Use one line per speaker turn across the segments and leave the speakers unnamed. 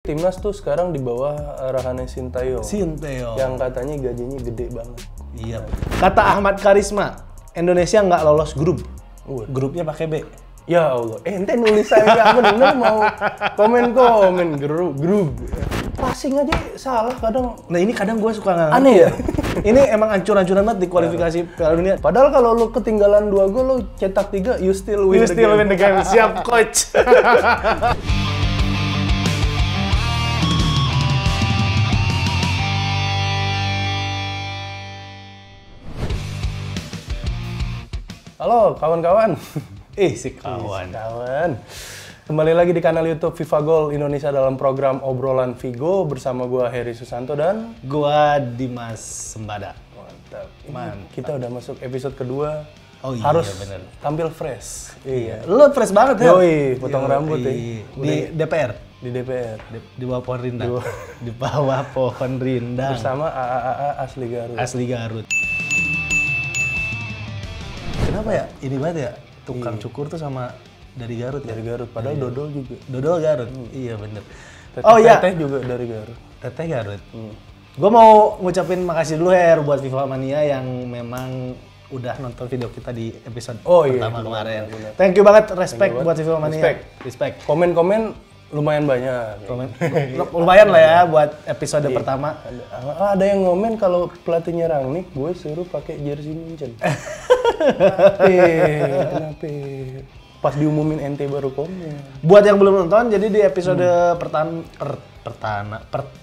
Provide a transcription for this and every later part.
Timnas tuh sekarang di bawah arahannya Sintayong.
Sintayong.
Yang katanya gajinya gede banget.
Iya. Kata Ahmad Karisma, Indonesia nggak lolos grup. Grupnya pakai B.
Ya Allah, ente nulis saya nggak bener mau komen grup. Passing aja salah kadang.
Nah ini kadang gue suka nggak
Aneh ya?
Ini emang ancur-ancuran banget di kualifikasi Piala Dunia.
Padahal kalau lu ketinggalan 2 gol, lu cetak 3, you still win
the game. Siap, coach.
Halo kawan-kawan.
Si kawan.
Kembali lagi di kanal YouTube FIFA Goal Indonesia dalam program Obrolan Vigo bersama gua Heri Susanto dan
gua Dimas Sembada.
Mantap. Kita udah masuk episode kedua.
Oh iya,
harus
bener.
tampil fresh.
Iya. Lu fresh banget ya?
Yoi, potong rambut ya.
Di DPR.
Di DPR.
Di bawah pohon rindang. Di bawah pohon rindang.
Bersama AAA Asli Garut.
Asli Garut. Kenapa ya? Ini banget ya, tukang cukur tuh sama dari Garut ya?
Dari Garut, padahal Dodol juga.
Dodol Garut? Iya bener.
Teteh juga dari Garut.
Teteh Garut? Gue mau ngucapin makasih dulu Her buat FIFA Mania yang memang udah nonton video kita di episode pertama kemarin. Bener. Thank you banget, respect buat FIFA Mania. Respect.
Komen-komen lumayan banyak.
Lumayan lah ya buat episode pertama.
Ada yang ngomen kalau pelatihnya Rangnick, gue suruh pakai jersey Munchen. Kenapa? Pas diumumin ente baru komen.
Buat yang belum nonton, jadi di episode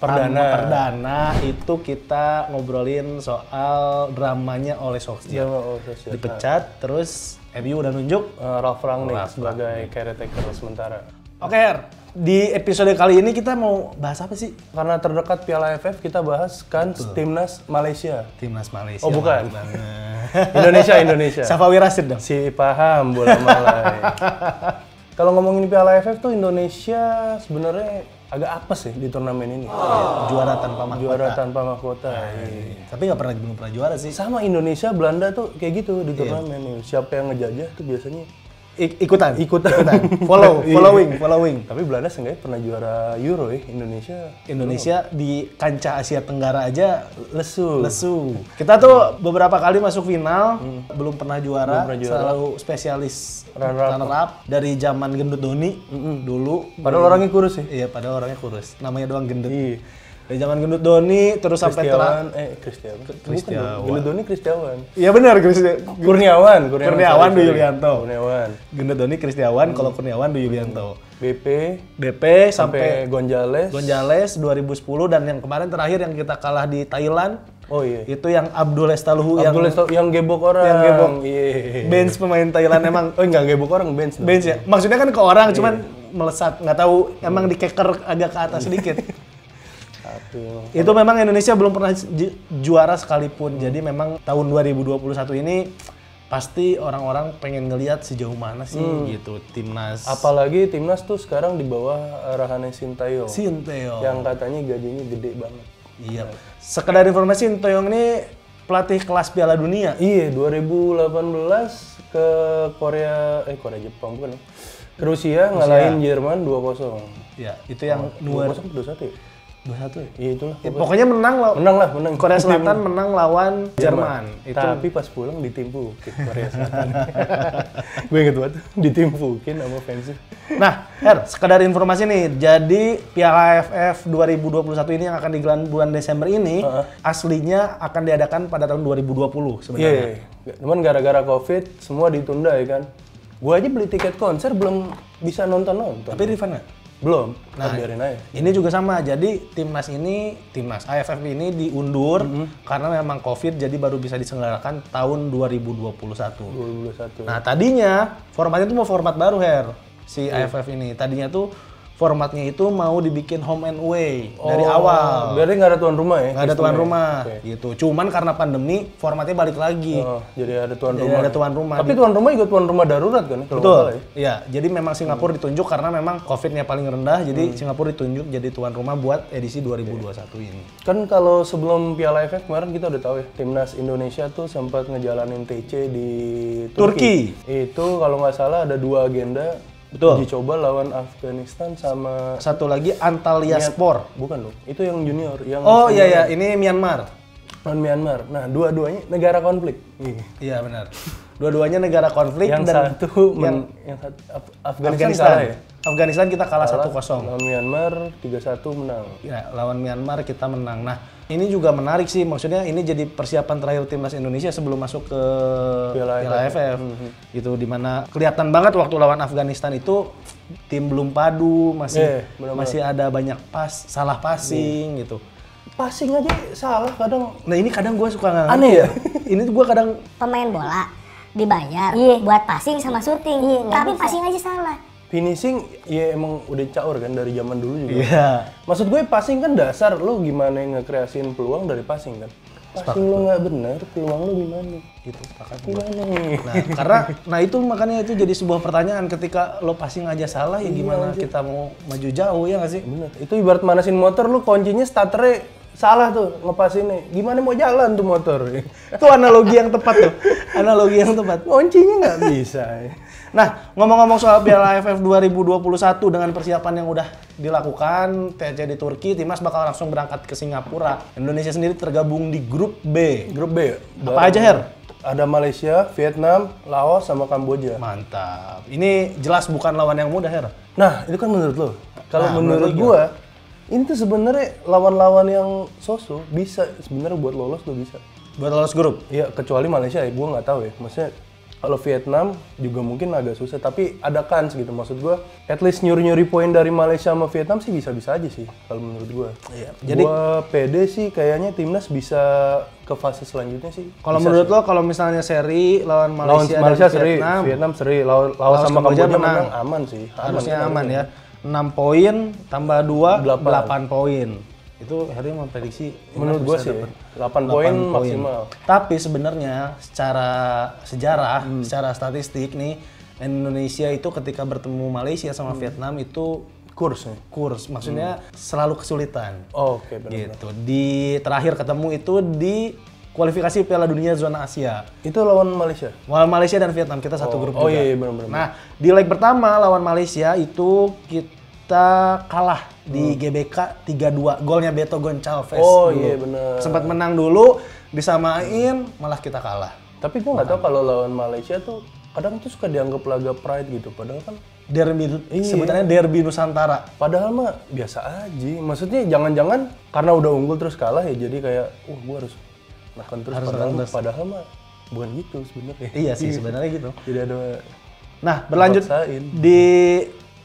perdana itu kita ngobrolin soal dramanya Ole Solskjaer. Dipecat, terus MU udah nunjuk
Ralf Rangnick sebagai caretaker sementara.
Oke, Her. Di episode kali ini kita mau bahas apa sih?
Karena terdekat Piala AFF, kita bahas kan Timnas Malaysia.
Timnas Malaysia.
Oh bukan. Indonesia.
Safawi Rashid dong.
Si paham bola Malay. Kalau ngomongin Piala AFF tuh Indonesia sebenarnya agak apes sih di turnamen ini.
Juara tanpa mahkota.
Juara tanpa mahkota.
Tapi nggak pernah juara sih.
Sama Indonesia, Belanda tuh kayak gitu di turnamen ini. Siapa yang ngejajah tuh biasanya
ikutan. Following.
Tapi Belanda seenggaknya pernah juara Euro ya. Indonesia
di kancah Asia Tenggara aja
lesu.
Kita tuh beberapa kali masuk final, belum pernah juara. Selalu spesialis runner up dari zaman Gendut Doni dulu.
Padahal orangnya kurus sih.
Iya, padahal orangnya kurus. Namanya doang gendut. Iya. Dari zaman Gendut Doni terus sampai
Kristiawan. Gendut Doni Kristiawan.
Iya benar,
Kurniawan
Dwi Yulianto. Gendut Doni Kristiawan, kalau Kurniawan Dwi Yulianto. BP sampai Gonzales 2010 dan yang kemarin terakhir yang kita kalah di Thailand.
Oh iya.
Itu yang Abdul Lestaluhu
yang gebok orang.
Yang gebok.
Iya.
Bench pemain Thailand emang.
Enggak gebok orang, bench
ya. Maksudnya kan ke orang cuman melesat, nggak tahu emang dikeker agak ke atas sedikit. Itu memang Indonesia belum pernah juara sekalipun. Jadi memang tahun 2021 ini pasti orang-orang pengen ngelihat sejauh mana sih gitu Timnas.
Apalagi Timnas tuh sekarang di bawah arahannya Sintayong. Yang katanya gajinya gede banget.
Iya. Sekedar informasi, Sintayong ini pelatih kelas Piala Dunia.
Iya, 2018 ke Korea Jepang bukan ya? Ke Rusia ngalahin Jerman 2-0.
Iya, itu yang
2-0 2-1 ya?
2-1 ya?
Iya itulah.
Pokoknya menang
lah.
Korea Selatan menang lawan Jerman.
Tapi pas pulang ditimpukin Korea Selatan. Gue inget banget ditimpukin sama fansnya.
Nah, Her, sekedar informasi nih. Jadi Piala AFF 2021 ini yang akan digelar bulan Desember ini aslinya akan diadakan pada tahun 2020 sebenarnya.
Iya. Cuman gara-gara Covid semua ditunda ya kan. Gue aja beli tiket konser belum bisa nonton.
Tapi refund nggak?
Belum,
nah
biarin aja.
Ini juga sama, jadi timnas AFF ini diundur karena memang Covid, jadi baru bisa diselenggarakan tahun 2021. Nah tadinya formatnya itu mau format baru Her, si AFF ini. Tadinya tuh formatnya itu mau dibikin home and away dari awal.
Berarti nggak ada tuan rumah ya?
Nggak ada tuan rumah, gitu. Cuman karena pandemi, formatnya balik lagi.
Jadi ada tuan rumah.
Tapi
tuan rumah juga tuan rumah darurat kan?
Betul. Iya, jadi memang Singapura ditunjuk karena memang Covid-nya paling rendah, jadi Singapura ditunjuk jadi tuan rumah buat edisi 2021 ini.
Kan kalau sebelum Piala AFF kemarin kita udah tahu ya, Timnas Indonesia tuh sempat ngejalanin TC di Turki. Itu kalau nggak salah ada 2 agenda
Betul.
Uji coba lawan Afghanistan sama
Satu lagi Antalyaspor.
bukan dong. Itu yang junior, yang
Oh iya, ini Myanmar.
lawan Myanmar. Nah, dua-duanya negara konflik.
Iya benar. Dua-duanya negara konflik
Yang
dan
satu Afghanistan kalah ya.
Afghanistan kita kalah 1-0.
Lawan Myanmar 3-1 menang.
Ya, lawan Myanmar kita menang. Nah, ini juga menarik sih. Maksudnya ini jadi persiapan terakhir timnas Indonesia sebelum masuk ke Piala AFF. Gitu, dimana kelihatan banget waktu lawan Afghanistan itu tim belum padu, masih ada banyak salah passing gitu.
Passing aja salah kadang.
Nah ini kadang gue suka nggak
Aneh ya?
Ini gue kadang
Pemain bola dibayar buat passing sama syuting, tapi passing aja salah.
Finishing ya emang udah caur kan dari zaman dulu juga.
Iya.
Maksud gue passing kan dasar, lo gimana ngekreasiin peluang dari passing kan. Passing lo nggak benar, peluang lo gimana?
Gitu,
Gimana nih?
Nah itu makanya itu jadi sebuah pertanyaan ketika lo passing aja salah ya gimana kita mau maju jauh ya nggak sih?
Bener. Itu ibarat manasin motor, lo kuncinya starternya salah tuh ngepasinnya. Gimana mau jalan tuh motor?
Itu analogi yang tepat tuh. Analogi yang tepat.
Kuncinya nggak bisa.
Nah, ngomong-ngomong soal Piala AFF 2021 dengan persiapan yang udah dilakukan, TC di Turki, timnas bakal langsung berangkat ke Singapura. Indonesia sendiri tergabung di grup B.
Grup B ya?
Apa aja, Her?
Ada Malaysia, Vietnam, Laos, sama Kamboja.
Mantap. Ini jelas bukan lawan yang mudah, Her.
Nah, itu kan menurut lo. Kalau menurut gua, ini tuh sebenarnya lawan-lawan yang so-so bisa sebenarnya buat lolos tuh bisa.
Buat lolos grup?
Iya, kecuali Malaysia ya, gua nggak tahu ya. Maksudnya kalau Vietnam juga mungkin agak susah, tapi ada kans gitu. Maksud gua, at least nyuri-nyuri poin dari Malaysia sama Vietnam sih bisa-bisa aja sih kalau menurut gua.
Iya. Jadi
gua pede sih kayaknya timnas bisa ke fase selanjutnya sih.
kalau menurut lo kalau misalnya seri lawan Malaysia dan
seri,
Vietnam,
Vietnam seri, Laos sama Kamboja menang aman sih.
harusnya aman ya. 6 poin tambah 2 8 poin. Itu Harry memprediksi
Menurut gua sih 8 poin maksimal.
Tapi sebenarnya secara sejarah, secara statistik nih Indonesia itu ketika bertemu Malaysia sama Vietnam itu kurs, maksudnya selalu kesulitan.
Oh, oke, benar.
Gitu. Di terakhir ketemu itu di kualifikasi Piala Dunia zona Asia.
Itu lawan Malaysia.
Lawan Malaysia dan Vietnam kita satu grup juga.
Oh iya benar-benar.
Nah, di leg pertama lawan Malaysia itu kita kalah di GBK 3-2. Golnya Beto Goncalves.
Oh
dulu.
iya benar.
Sempat menang dulu, disamain, malah kita kalah.
Tapi gua nggak tahu kalau lawan Malaysia tuh kadang tuh suka dianggap laga pride gitu. Padahal kan
Derby, sebutannya derby Nusantara.
padahal mah biasa aja. Maksudnya jangan-jangan karena udah unggul terus kalah ya jadi kayak gua harus makan terus. Padahal mah bukan gitu sebenarnya.
Iya sih sebenarnya gitu.
Tidak ada.
Nah, berlanjut
Paksain.
di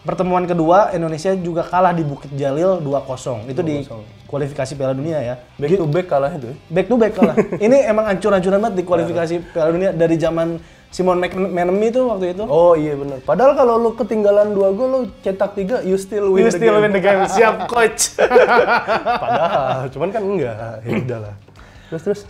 pertemuan kedua Indonesia juga kalah di Bukit Jalil 2-0. Itu di kualifikasi Piala Dunia ya.
Back to back kalah itu.
Back to back kalah. Ini emang hancur-hancuran banget di kualifikasi Piala Dunia dari zaman Simon McManamy itu waktu itu.
Oh iya benar. Padahal kalau lu ketinggalan 2 gol lu cetak 3 you still win
win the game. Siap coach.
Padahal cuman kan enggak. Ya udahlah.
Terus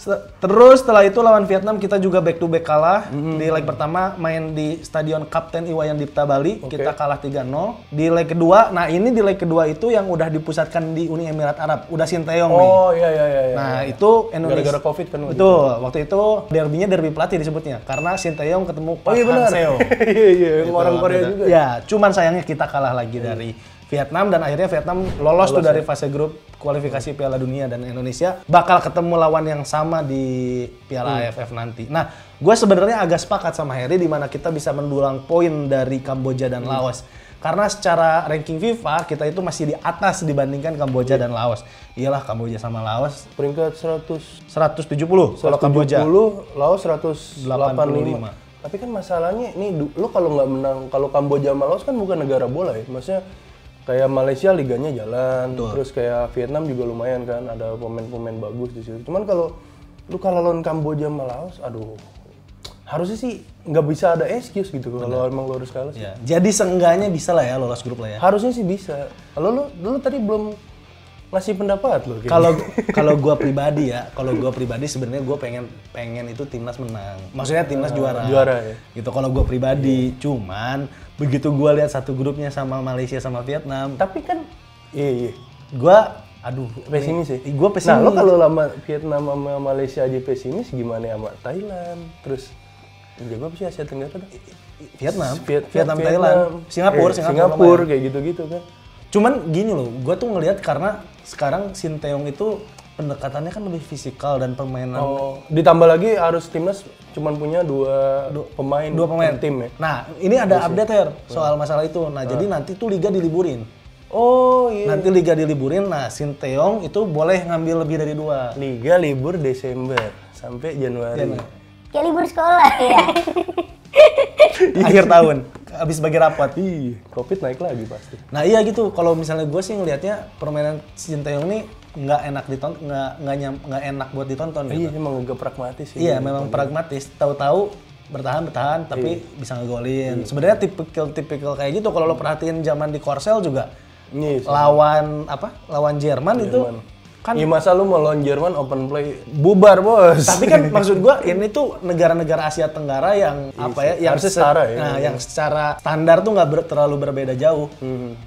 setelah itu lawan Vietnam kita juga back to back kalah. Di leg pertama main di Stadion Kapten Iwayan Dipta Bali, kita kalah 3-0. Di leg kedua, nah ini di leg kedua itu yang udah dipusatkan di Uni Emirat Arab, udah Sinteyong nih.
Oh iya.
Nah itu Indonesia.
Gara-gara Covid kan.
Betul, waktu itu derbynya derby pelatih disebutnya karena Sinteyong ketemu Park Hang-seo.
Iya, orang Korea juga.
Ya, cuman sayangnya kita kalah lagi dari Vietnam dan akhirnya Vietnam lolos tuh dari fase grup kualifikasi Piala Dunia dan Indonesia bakal ketemu lawan yang sama di Piala AFF nanti. Nah, gue sebenarnya agak sepakat sama Harry di mana kita bisa mendulang poin dari Kamboja dan Laos. Karena secara ranking FIFA kita itu masih di atas dibandingkan Kamboja dan Laos. Iyalah Kamboja sama Laos
Peringkat
170 kalau Kamboja.
170, Laos 185.
85.
Tapi kan masalahnya ini lu kalau nggak menang, kalau Kamboja sama Laos kan bukan negara bola ya. Maksudnya kayak Malaysia liganya jalan, terus kayak Vietnam juga lumayan kan, ada pemain-pemain bagus di situ. Cuman kalau lu lawan Kamboja sama Laos, aduh, harusnya sih nggak bisa ada excuse gitu kalau emang lu harus kalah.
Ya, jadi seenggaknya bisa lah ya lolos grup lah ya.
Harusnya sih bisa. Kalau lu tadi belum ngasih pendapat lo.
Kalau gua pribadi sebenarnya gua pengen itu timnas menang. Maksudnya timnas juara.
Juara ya.
Gitu kalau gua pribadi. Cuman begitu gua lihat satu grupnya sama Malaysia sama Vietnam,
Tapi kan iya.
gua
Pesimis sih.
Gua pesimis.
Nah, lo kalau lama Vietnam sama Malaysia aja pesimis, gimana sama Thailand? Terus Yang jago apa sih Asia Tenggara tuh?
Vietnam, Thailand,
Singapura kayak gitu-gitu kan.
Cuman gini loh, gue tuh ngelihat karena sekarang Sinteyong itu pendekatannya kan lebih fisikal dan permainan.
Ditambah lagi harus timnas cuman punya dua pemain tim ya.
Nah, ini ada update ya soal masalah itu. Nah, jadi nanti tuh liga diliburin.
Oh iya.
Nanti liga diliburin, nah Sinteyong itu boleh ngambil lebih dari 2.
Liga libur Desember sampai Januari.
Kayak libur sekolah ya.
Akhir tahun, habis bagi rapat.
Covid naik lagi pasti.
Nah iya gitu, kalau misalnya gue sih ngelihatnya permainan Sinteyong ini nggak enak ditonton, nggak enak buat ditonton.
Iya,
gitu.
emang agak pragmatis sih.
Iya, memang pragmatis. Tahu-tahu bertahan tapi bisa ngegolin. Sebenarnya tipikal kayak gitu kalau lo perhatiin zaman di Korsel juga. Lawan Jerman itu kan.
Iya, masa lu mau lawan Jerman open play bubar, Bos.
Tapi kan maksud gua ini tuh negara-negara Asia Tenggara yang yang
setara ya.
Nah, yang secara standar tuh nggak terlalu berbeda jauh.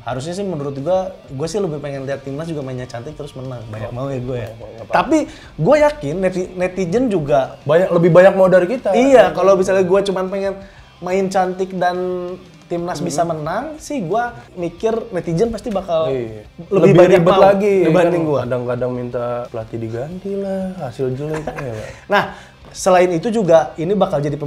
Harusnya sih menurut gua sih lebih pengen lihat timnas juga mainnya cantik terus menang. Banyak mau ya gue ya. Tapi gue yakin netizen juga
lebih banyak mau dari kita.
Iya, kalau misalnya gua cuma pengen main cantik dan timnas bisa menang sih, gue mikir netizen pasti bakal lebih banyak
ribet lagi
dibanding gue.
Kadang-kadang minta pelatih diganti lah, hasil jelek.
Nah, selain itu juga ini bakal jadi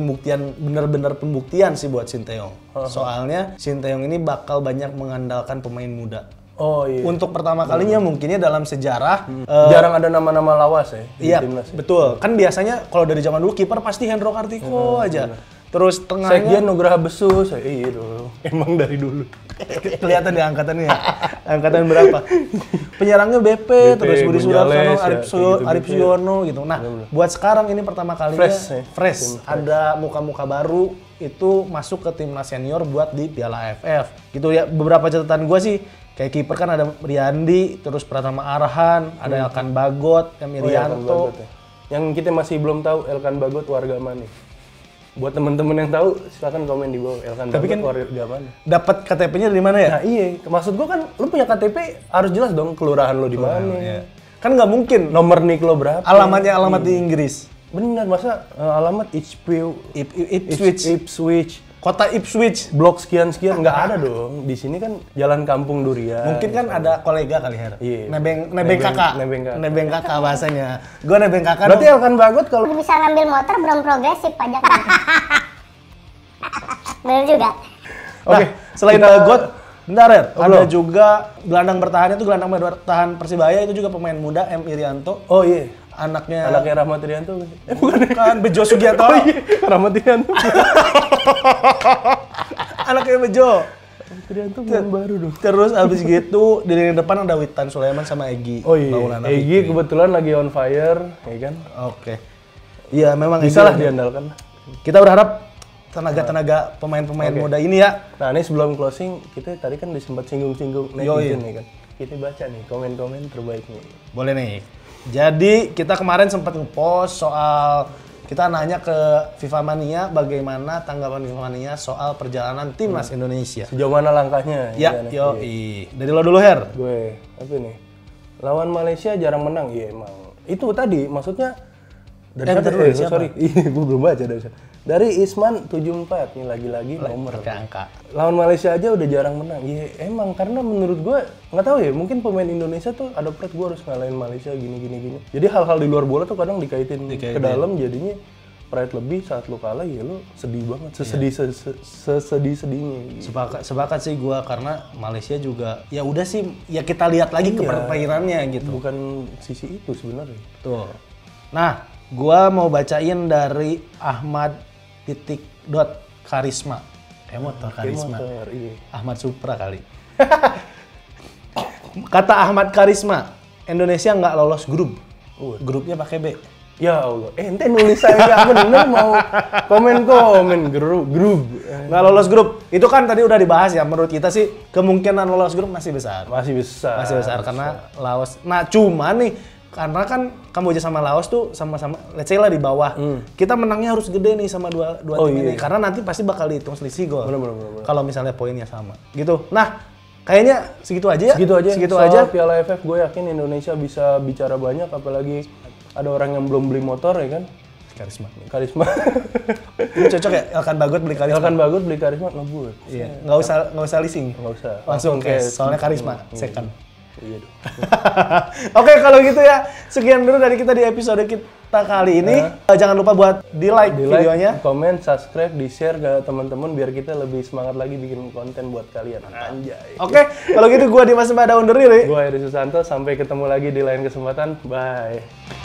benar-benar pembuktian sih buat Sinteyong. Soalnya Sinteyong ini bakal banyak mengandalkan pemain muda.
Oh iya.
Untuk pertama kalinya mungkinnya dalam sejarah
jarang ada nama-nama lawas ya di timnas.
Betul. Kan biasanya kalau dari zaman dulu kiper pasti Hendro Kartiko aja.
Bener.
Terus tengahnya
Sekjen Nugraha Besus, iya dulu. Emang dari dulu.
Kelihatan di angkatannya. Angkatan berapa? Penyerangnya BP terus Budi Sudarsono, Arif Suyono gitu. Nah, buat sekarang ini pertama kalinya fresh. Ada muka-muka baru itu masuk ke timnas senior buat di Piala AFF. Gitu ya, beberapa catatan gue sih kayak kiper kan ada Riyandi, terus Pratama Arhan, ada Elkan Bagot, Irianto.
Yang kita masih belum tahu Elkan Bagot warga mana. Buat temen-temen yang tahu, silakan komen di bawah. Elkan
tapi kan
warga mana?
Dapat KTP-nya dari mana ya?
Nah iya, maksud gua kan lu punya KTP harus jelas dong kelurahan lu di mana. Iya.
Kan nggak mungkin.
Nomor nik lo berapa?
Alamatnya alamat di Inggris.
Bener, masa alamat Ipswich.
Kota Ipswich,
blok sekian-sekian, nggak ada dong. Di sini kan Jalan Kampung Durian.
Mungkin kan ada kolega kali Her.
Iya.
Nebeng kakak bahasanya. Gua nebeng kakak.
Berarti Elkan Bagot kalau
bisa ngambil motor belum progresif pajak. Bener juga.
Oke, selain Bagot, bentar Her, ada juga gelandang bertahannya tuh gelandang bertahan Persibaya itu juga pemain muda M Irianto.
Oh iya.
Anaknya
Rahmat Irianto
bukan Bejo Sugiarto.
Oh iya, Rahmat Irianto.
Anaknya Bejo.
Irianto pemain baru dong.
Terus abis gitu di lini depan ada Witan Sulaiman sama Egy.
Oh iya. Egy kebetulan lagi on fire, ya kan?
Oke. Iya, memang
bisa lah diandalkan.
Kita berharap tenaga-tenaga pemain-pemain muda ini ya.
Nah, ini sebelum closing, kita tadi kan sempat singgung-singgung netizen nih kan. Kita baca nih komen-komen terbaik nih.
Boleh nih. Jadi kita kemarin sempat nge-post soal, kita nanya ke FIFA Mania bagaimana tanggapan FIFA Mania soal perjalanan timnas Indonesia.
Sejauh mana langkahnya?
Ya, dari lo dulu Her.
Gue, apa nih? Lawan Malaysia jarang menang, iya emang. Itu tadi, maksudnya dari sorry, gue belum baca dari Isman 74 nih lagi-lagi nomor
pakai angka.
Lawan Malaysia aja udah jarang menang. Iya emang karena menurut gue nggak tahu ya, mungkin pemain Indonesia tuh ada pride gue harus ngalahin Malaysia gini. Jadi hal-hal di luar bola tuh kadang dikaitin ke dalam, jadinya pride lebih saat lu kalah ya lu sedih banget, sesedih-sedihnya. Gitu.
Sepakat sih gue karena Malaysia juga ya udah sih ya kita lihat lagi ke permainannya gitu.
Bukan sisi itu sebenarnya.
Tuh. Nah, gua mau bacain dari Ahmad.karisma. Motor karisma.
Iya.
Ahmad Supra kali. Kata Ahmad Karisma, Indonesia nggak lolos grup. Grupnya pakai B.
Ya Allah, ente nulis saya nggak bener mau komen grup.
Nggak lolos grup. Itu kan tadi udah dibahas ya. Menurut kita sih kemungkinan lolos grup masih besar.
Masih besar
karena Laos. Nah, cuma nih karena kan Kamboja sama Laos tuh sama-sama, let's say lah di bawah. Kita menangnya harus gede nih sama dua tim ini. Karena nanti pasti bakal dihitung selisih gol.
Bener.
Kalau misalnya poinnya sama. Gitu. Nah, kayaknya segitu aja ya.
Segitu aja. Piala AFF gue yakin Indonesia bisa bicara banyak, apalagi ada orang yang belum beli motor ya kan. Karisma.
Ini cocok ya, Elkan Bagot beli Karisma.
Elkan Bagot beli Karisma ngebut.
Iya, nggak usah leasing.
Nggak usah.
Langsung cash, soalnya Karisma, second.
Iya dong.
Oke, kalau gitu ya, sekian dulu dari kita di episode kita kali ini. Jangan lupa buat di-like videonya.
Komen, subscribe, di-share ke teman-teman biar kita lebih semangat lagi bikin konten buat kalian. Anjay.
Oke, kalau gitu gua Dimas Sembada undur diri.
Gua Heri Susanto, sampai ketemu lagi di lain kesempatan. Bye.